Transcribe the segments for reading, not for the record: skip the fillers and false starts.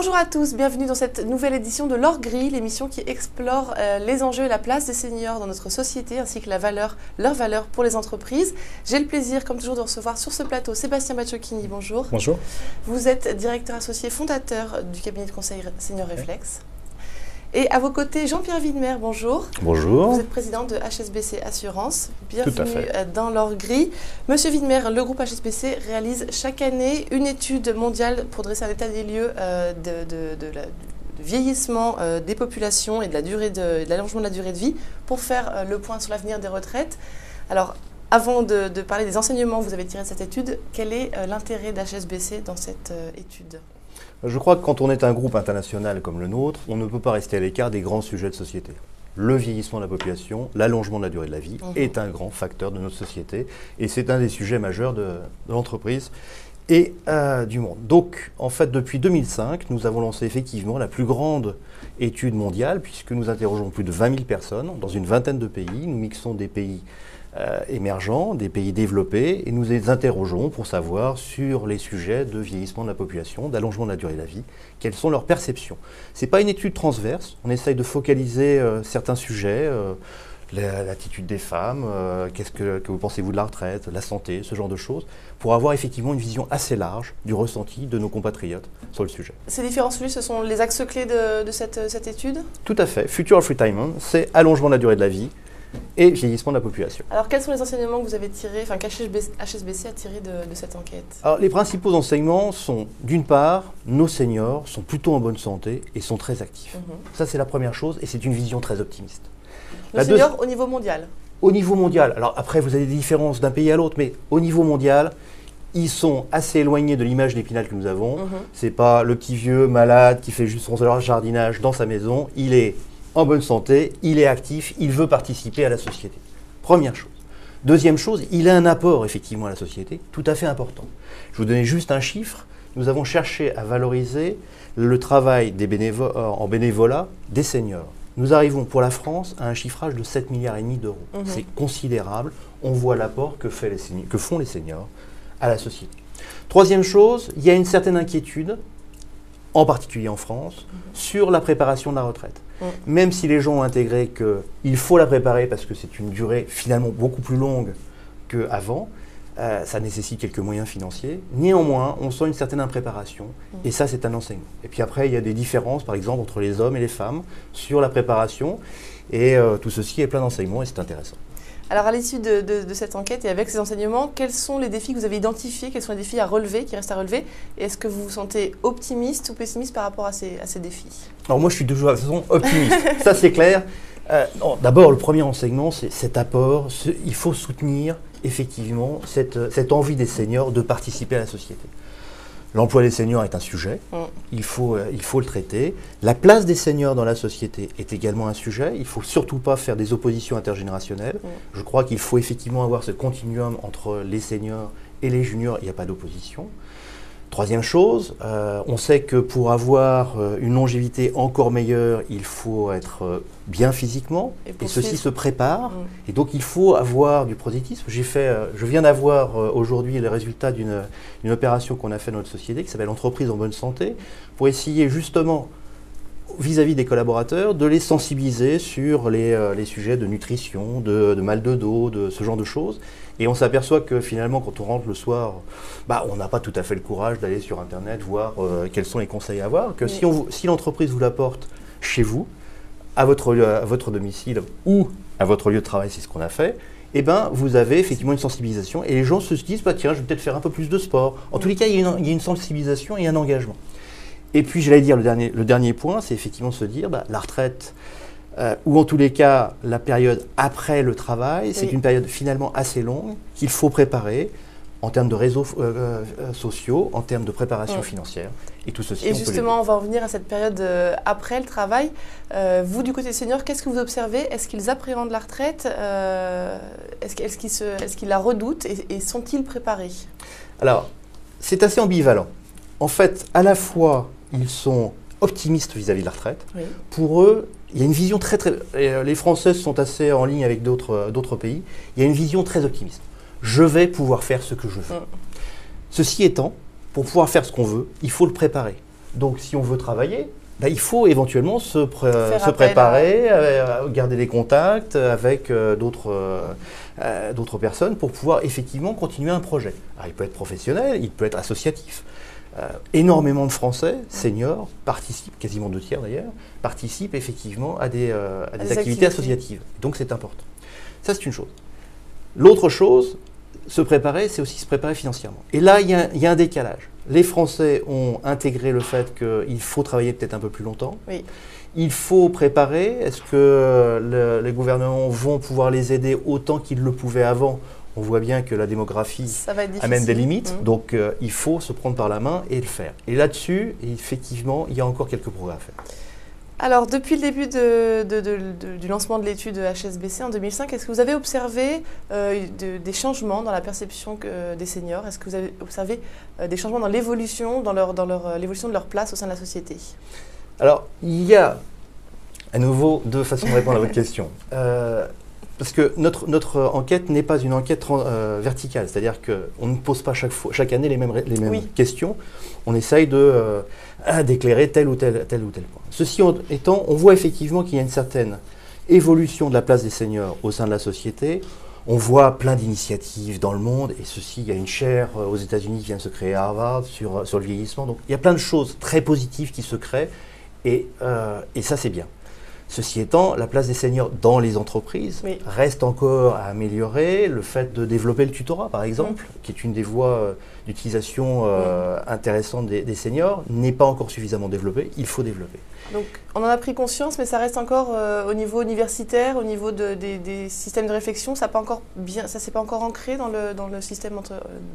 Bonjour à tous, bienvenue dans cette nouvelle édition de L'Or Gris, l'émission qui explore les enjeux et la place des seniors dans notre société ainsi que leur valeur pour les entreprises. J'ai le plaisir, comme toujours, de recevoir sur ce plateau Sébastien Bacciocchini, bonjour. Bonjour. Vous êtes directeur associé fondateur du cabinet de conseil Senior Réflexe. Et à vos côtés, Jean-Pierre Widmer, bonjour. Bonjour. Vous êtes président de HSBC Assurance. Bienvenue Tout à fait. dans L'Or Gris. Monsieur Widmer, le groupe HSBC réalise chaque année une étude mondiale pour dresser un état des lieux de vieillissement des populations et de l'allongement de la durée de vie pour faire le point sur l'avenir des retraites. Alors, avant de parler des enseignements que vous avez tirés de cette étude, quel est l'intérêt d'HSBC dans cette étude ? Je crois que quand on est un groupe international comme le nôtre, on ne peut pas rester à l'écart des grands sujets de société. Le vieillissement de la population, l'allongement de la durée de la vie est un grand facteur de notre société et c'est un des sujets majeurs de l'entreprise et du monde. Donc, en fait, depuis 2005, nous avons lancé effectivement la plus grande étude mondiale puisque nous interrogeons plus de 20 000 personnes dans une vingtaine de pays. Nous mixons des pays émergents, des pays développés, et nous les interrogeons pour savoir sur les sujets de vieillissement de la population, d'allongement de la durée de la vie, quelles sont leurs perceptions. Ce n'est pas une étude transverse, on essaye de focaliser certains sujets, l'attitude des femmes, qu'est-ce que vous pensez-vous de la retraite, la santé, ce genre de choses, pour avoir effectivement une vision assez large du ressenti de nos compatriotes sur le sujet. Ces différents sujets, ce sont les axes clés de cette étude ? Tout à fait. Future of Retirement, c'est allongement de la durée de la vie, et vieillissement de la population. Alors, quels sont les enseignements que vous avez tirés, enfin qu'HSBC a tirés de cette enquête ? Alors, les principaux enseignements sont, d'une part, nos seniors sont plutôt en bonne santé et sont très actifs. Ça, c'est la première chose, et c'est une vision très optimiste. Nos seniors au niveau mondial ? Au niveau mondial. Alors après, vous avez des différences d'un pays à l'autre, mais au niveau mondial, ils sont assez éloignés de l'image d'Épinal que nous avons. C'est pas le petit vieux malade qui fait juste son jardinage dans sa maison. Il est en bonne santé, il est actif, il veut participer à la société. Première chose. Deuxième chose, il a un apport effectivement à la société, tout à fait important. Je vais vous donner juste un chiffre. Nous avons cherché à valoriser le travail en bénévolat des seniors. Nous arrivons pour la France à un chiffrage de 7,5 milliards d'euros. C'est considérable. On voit l'apport que font les seniors à la société. Troisième chose, il y a une certaine inquiétude, en particulier en France, sur la préparation de la retraite. Même si les gens ont intégré qu'il faut la préparer parce que c'est une durée finalement beaucoup plus longue qu'avant, ça nécessite quelques moyens financiers. Néanmoins, on sent une certaine impréparation et ça, c'est un enseignement. Et puis après, il y a des différences, par exemple, entre les hommes et les femmes sur la préparation et tout ceci est plein d'enseignements et c'est intéressant. Alors, à l'issue de cette enquête et avec ces enseignements, quels sont les défis que vous avez identifiés, quels sont les défis à relever, qui restent à relever? Et est-ce que vous vous sentez optimiste ou pessimiste par rapport à ces défis? Alors moi, je suis toujours de toute façon optimiste, ça c'est clair. D'abord, le premier enseignement, c'est cet apport. Il faut soutenir effectivement cette envie des seniors de participer à la société. L'emploi des seniors est un sujet, il faut le traiter. La place des seniors dans la société est également un sujet. Il ne faut surtout pas faire des oppositions intergénérationnelles. Je crois qu'il faut effectivement avoir ce continuum entre les seniors et les juniors, il n'y a pas d'opposition. Troisième chose, on sait que pour avoir une longévité encore meilleure, il faut être bien physiquement et ceci se prépare. Et donc il faut avoir du prosélytisme. Je viens d'avoir aujourd'hui les résultats d'une opération qu'on a fait dans notre société qui s'appelle Entreprise en bonne santé pour essayer justement vis-à-vis des collaborateurs, de les sensibiliser sur les sujets de nutrition, de mal de dos, de ce genre de choses. Et on s'aperçoit que finalement, quand on rentre le soir, on n'a pas tout à fait le courage d'aller sur Internet, voir quels sont les conseils à avoir. Que si l'entreprise vous l'apporte chez vous, à votre domicile ou à votre lieu de travail, c'est ce qu'on a fait, vous avez effectivement une sensibilisation. Et les gens se disent, tiens, je vais peut-être faire un peu plus de sport. En tous les cas, il y a une sensibilisation et un engagement. Et puis, j'allais dire, le dernier point, c'est effectivement se dire, la retraite, ou en tous les cas, la période après le travail, c'est une période finalement assez longue qu'il faut préparer en termes de réseaux sociaux, en termes de préparation financière. Et tout ceci, et justement, on va revenir à cette période après le travail. Vous, du côté senior, qu'est-ce que vous observez? Est-ce qu'ils appréhendent la retraite? Est-ce qu'ils la redoutent? Et sont-ils préparés? Alors, c'est assez ambivalent. En fait, à la fois, ils sont optimistes vis-à-vis de la retraite. Pour eux, il y a une vision les Français sont assez en ligne avec d'autres pays. Il y a une vision très optimiste. Je vais pouvoir faire ce que je veux. Ceci étant, pour pouvoir faire ce qu'on veut, il faut le préparer. Donc si on veut travailler, il faut éventuellement se appel préparer, garder des contacts avec d'autres personnes pour pouvoir effectivement continuer un projet. Alors, il peut être professionnel, il peut être associatif. Énormément de Français, seniors, participent, quasiment 2 tiers d'ailleurs, participent effectivement à des activités associatives. Donc c'est important. Ça c'est une chose. L'autre chose, se préparer, c'est aussi se préparer financièrement. Et là, il y a un décalage. Les Français ont intégré le fait qu'il faut travailler peut-être un peu plus longtemps. Oui. Il faut préparer. Est-ce que les gouvernements vont pouvoir les aider autant qu'ils le pouvaient avant? On voit bien que la démographie amène des limites. Donc, il faut se prendre par la main et le faire. Et là-dessus, effectivement, il y a encore quelques progrès à faire. Alors, depuis le début du lancement de l'étude HSBC en 2005, est-ce que vous avez observé des changements dans la perception des seniors? Est-ce que vous avez observé des changements dans l'évolution, l'évolution de leur place au sein de la société? Alors, il y a à nouveau 2 façons de répondre à votre question. Parce que notre enquête n'est pas une enquête verticale, c'est-à-dire qu'on ne pose pas chaque année les mêmes questions. On essaye d'éclairer tel ou tel point. Ceci étant, on voit effectivement qu'il y a une certaine évolution de la place des seniors au sein de la société. On voit plein d'initiatives dans le monde, et il y a une chaire aux États-Unis qui vient de se créer à Harvard sur le vieillissement. Donc il y a plein de choses très positives qui se créent, et ça c'est bien. Ceci étant, la place des seniors dans les entreprises reste encore à améliorer. Le fait de développer le tutorat, par exemple, qui est une des voies d'utilisation intéressantes des seniors, n'est pas encore suffisamment développé. Il faut développer. Donc, on en a pris conscience, mais ça reste encore au niveau universitaire, au niveau des systèmes de réflexion. Ça ne s'est pas encore ancré dans le système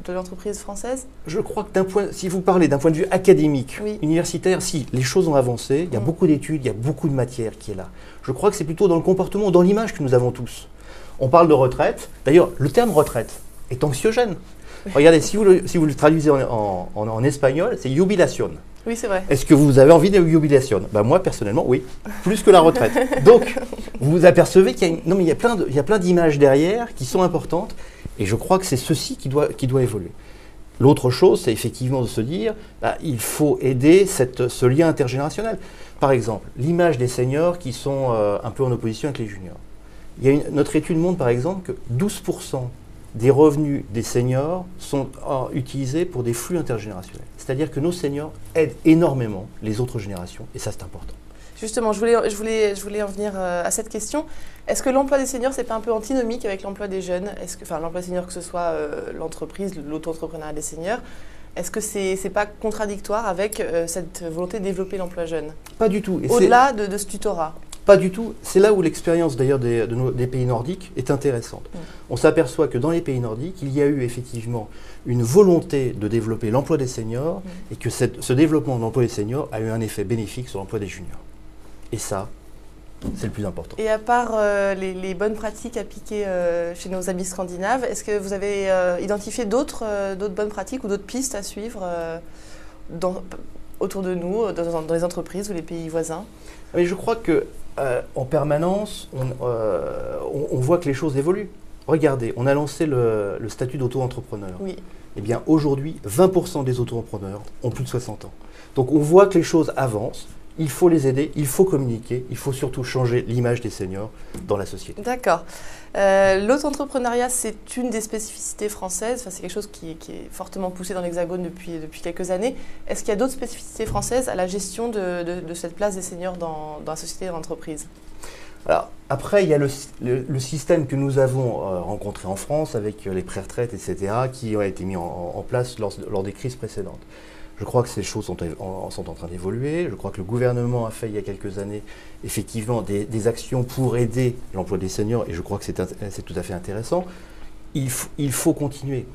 de l'entreprise française? Je crois que si vous parlez d'un point de vue académique, universitaire, si, les choses ont avancé. Il y a beaucoup d'études, il y a beaucoup de matière qui est là. Je crois que c'est plutôt dans le comportement, dans l'image que nous avons tous. On parle de retraite. D'ailleurs, le terme retraite est anxiogène. Regardez, si vous le traduisez en espagnol, c'est jubilación. Oui, c'est vrai. Est-ce que vous avez envie de jubilación? Moi, personnellement, oui. Plus que la retraite. Donc, vous vous apercevez qu'il y a plein d'images derrière qui sont importantes. Et je crois que c'est ceci qui doit évoluer. L'autre chose, c'est effectivement de se dire, il faut aider ce lien intergénérationnel. Par exemple, l'image des seniors qui sont un peu en opposition avec les juniors. Notre étude montre par exemple que 12% des revenus des seniors sont utilisés pour des flux intergénérationnels. C'est-à-dire que nos seniors aident énormément les autres générations, et ça c'est important. Justement, je voulais en venir à cette question. Est-ce que l'emploi des seniors, c'est pas un peu antinomique avec l'emploi des jeunes? L'emploi des seniors, que ce soit l'entreprise, l'auto-entrepreneuriat des seniors, est-ce que c'est pas contradictoire avec cette volonté de développer l'emploi jeune? Pas du tout. Au-delà de ce tutorat? Pas du tout. C'est là où l'expérience d'ailleurs des pays nordiques est intéressante. On s'aperçoit que dans les pays nordiques, il y a eu effectivement une volonté de développer l'emploi des seniors et que ce développement de l'emploi des seniors a eu un effet bénéfique sur l'emploi des juniors. Et ça, c'est le plus important. Et à part les bonnes pratiques appliquées chez nos amis scandinaves, est-ce que vous avez identifié d'autres bonnes pratiques ou d'autres pistes à suivre autour de nous, dans les entreprises ou les pays voisins? Mais je crois qu'en permanence, on voit que les choses évoluent. Regardez, on a lancé le statut d'auto-entrepreneur. Oui. Eh bien, aujourd'hui, 20% des auto-entrepreneurs ont plus de 60 ans. Donc, on voit que les choses avancent. Il faut les aider, il faut communiquer, il faut surtout changer l'image des seniors dans la société. D'accord. L'auto-entrepreneuriat, c'est une des spécificités françaises. C'est quelque chose qui est fortement poussé dans l'Hexagone depuis quelques années. Est-ce qu'il y a d'autres spécificités françaises à la gestion de cette place des seniors dans la société et dans l'entreprise? Alors, après, il y a le système que nous avons rencontré en France avec les pré-retraites, etc., qui ont été mis en place lors des crises précédentes. Je crois que ces choses sont en train d'évoluer. Je crois que le gouvernement a fait il y a quelques années effectivement des actions pour aider l'emploi des seniors, et je crois que c'est tout à fait intéressant. Il faut continuer.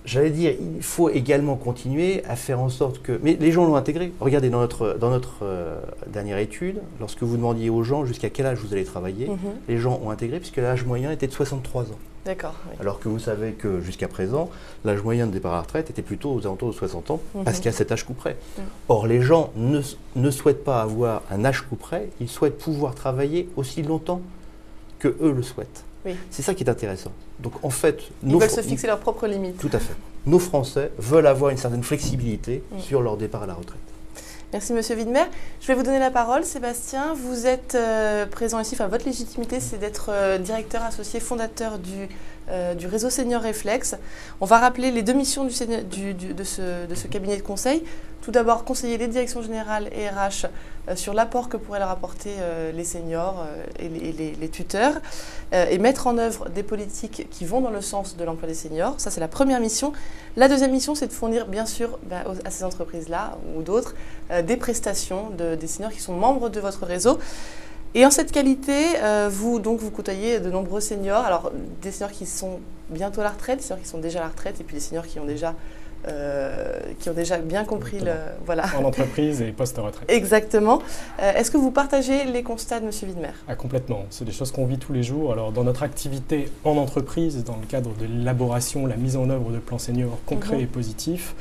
J'allais dire, il faut également continuer à faire en sorte que... Mais les gens l'ont intégré. Regardez, dans notre dernière étude, lorsque vous demandiez aux gens jusqu'à quel âge vous allez travailler, les gens ont intégré puisque l'âge moyen était de 63 ans. D'accord. Oui. Alors que vous savez que jusqu'à présent, l'âge moyen de départ à la retraite était plutôt aux alentours de 60 ans, parce qu'il y a cet âge couperet. Or, les gens ne souhaitent pas avoir un âge couperet, ils souhaitent pouvoir travailler aussi longtemps que eux le souhaitent. Oui. C'est ça qui est intéressant. Donc en fait, ils veulent se fixer leurs propres limites. Tout à fait. Nos Français veulent avoir une certaine flexibilité sur leur départ à la retraite. Merci Monsieur Widmer. Je vais vous donner la parole. Sébastien, vous êtes présent ici, enfin votre légitimité c'est d'être directeur associé fondateur du réseau Senior Réflexe. On va rappeler les deux missions de ce cabinet de conseil. Tout d'abord, conseiller les directions générales et RH sur l'apport que pourraient leur apporter les seniors et les tuteurs et mettre en œuvre des politiques qui vont dans le sens de l'emploi des seniors. Ça, c'est la première mission. La deuxième mission, c'est de fournir, bien sûr, à ces entreprises-là ou d'autres, des prestations des seniors qui sont membres de votre réseau. Et en cette qualité, vous côtoyez de nombreux seniors, alors des seniors qui sont bientôt à la retraite, des seniors qui sont déjà à la retraite, et puis des seniors qui ont déjà bien compris voilà. En entreprise et post-retraite. Exactement. Est-ce que vous partagez les constats de M. Widmer? Complètement. C'est des choses qu'on vit tous les jours. Alors, dans notre activité en entreprise, dans le cadre de l'élaboration, la mise en œuvre de plans seniors concrets et positifs,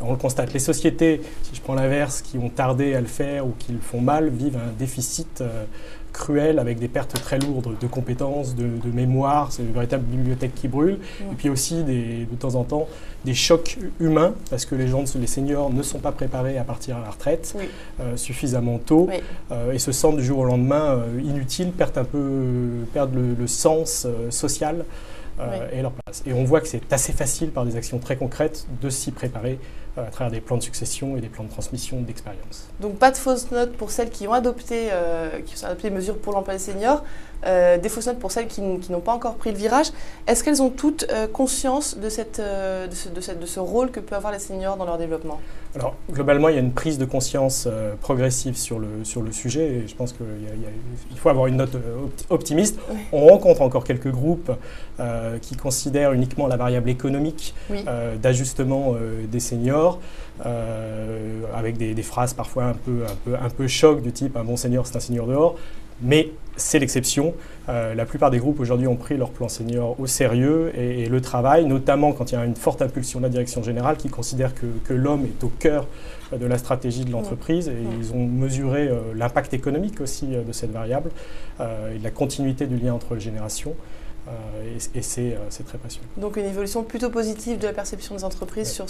on le constate. Les sociétés, si je prends l'inverse, qui ont tardé à le faire ou qui le font mal, vivent un déficit cruel avec des pertes très lourdes de compétences, de mémoire. C'est une véritable bibliothèque qui brûle. Et puis aussi, de temps en temps, des chocs humains parce que les seniors ne sont pas préparés à partir à la retraite suffisamment tôt et se sentent du jour au lendemain inutiles, perdent le sens social et leur place. Et on voit que c'est assez facile par des actions très concrètes de s'y préparer à travers des plans de succession et des plans de transmission d'expérience. Donc pas de fausses notes pour celles qui ont adopté des mesures pour l'emploi des seniors, des fausses notes pour celles qui n'ont pas encore pris le virage. Est-ce qu'elles ont toutes conscience de ce rôle que peuvent avoir les seniors dans leur développement? Alors globalement, il y a une prise de conscience progressive sur le sujet et je pense qu'il faut avoir une note optimiste. Oui. On rencontre encore quelques groupes qui considèrent uniquement la variable économique d'ajustement des seniors. Avec des phrases parfois un peu choc du type « un bon senior, c'est un senior dehors ». Mais c'est l'exception. La plupart des groupes aujourd'hui ont pris leur plan senior au sérieux et le travail, notamment quand il y a une forte impulsion de la direction générale qui considère que l'homme est au cœur de la stratégie de l'entreprise et ils ont mesuré l'impact économique aussi de cette variable et de la continuité du lien entre les générations. Et c'est très passionnant. Donc une évolution plutôt positive de la perception des entreprises sur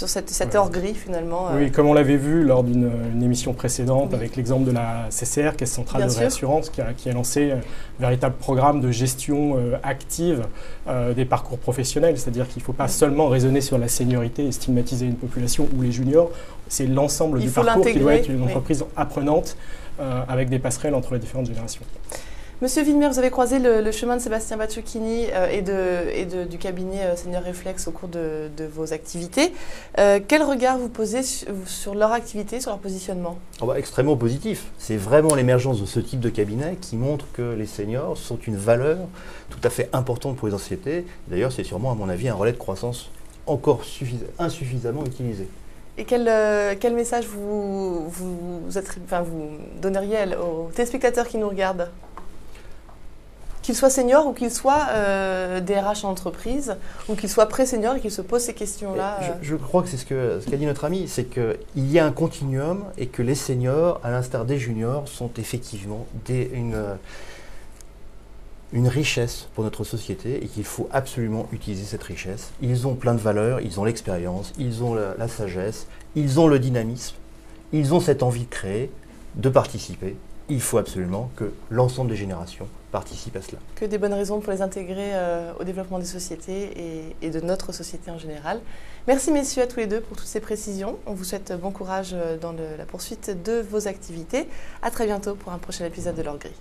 cette hors-gris finalement. Oui, comme on l'avait vu lors d'une émission précédente avec l'exemple de la CCR, Caisse Centrale de Réassurance, qui a lancé un véritable programme de gestion active des parcours professionnels. C'est-à-dire qu'il ne faut pas seulement raisonner sur la seniorité et stigmatiser une population ou les juniors. C'est l'ensemble du parcours qui doit être une entreprise apprenante avec des passerelles entre les différentes générations. Monsieur Widmer, vous avez croisé le chemin de Sébastien Bacciocchini du cabinet Senior Réflexe au cours de vos activités. Quel regard vous posez sur leur activité, sur leur positionnement? Extrêmement positif. C'est vraiment l'émergence de ce type de cabinet qui montre que les seniors sont une valeur tout à fait importante pour les sociétés. D'ailleurs, c'est sûrement, à mon avis, un relais de croissance encore insuffisamment utilisé. Et quel message vous donneriez aux téléspectateurs qui nous regardent? Qu'ils soient seniors ou qu'ils soient DRH en entreprise, ou qu'ils soient pré-seniors et qu'ils se posent ces questions-là. Je crois que c'est ce qu'a dit notre ami, c'est qu'il y a un continuum et que les seniors, à l'instar des juniors, sont effectivement une richesse pour notre société et qu'il faut absolument utiliser cette richesse. Ils ont plein de valeurs, ils ont l'expérience, ils ont la sagesse, ils ont le dynamisme, ils ont cette envie de créer, de participer. Il faut absolument que l'ensemble des générations participent à cela. Que des bonnes raisons pour les intégrer au développement des sociétés et de notre société en général. Merci messieurs à tous les deux pour toutes ces précisions. On vous souhaite bon courage dans la poursuite de vos activités. À très bientôt pour un prochain épisode de l'Hors Gris.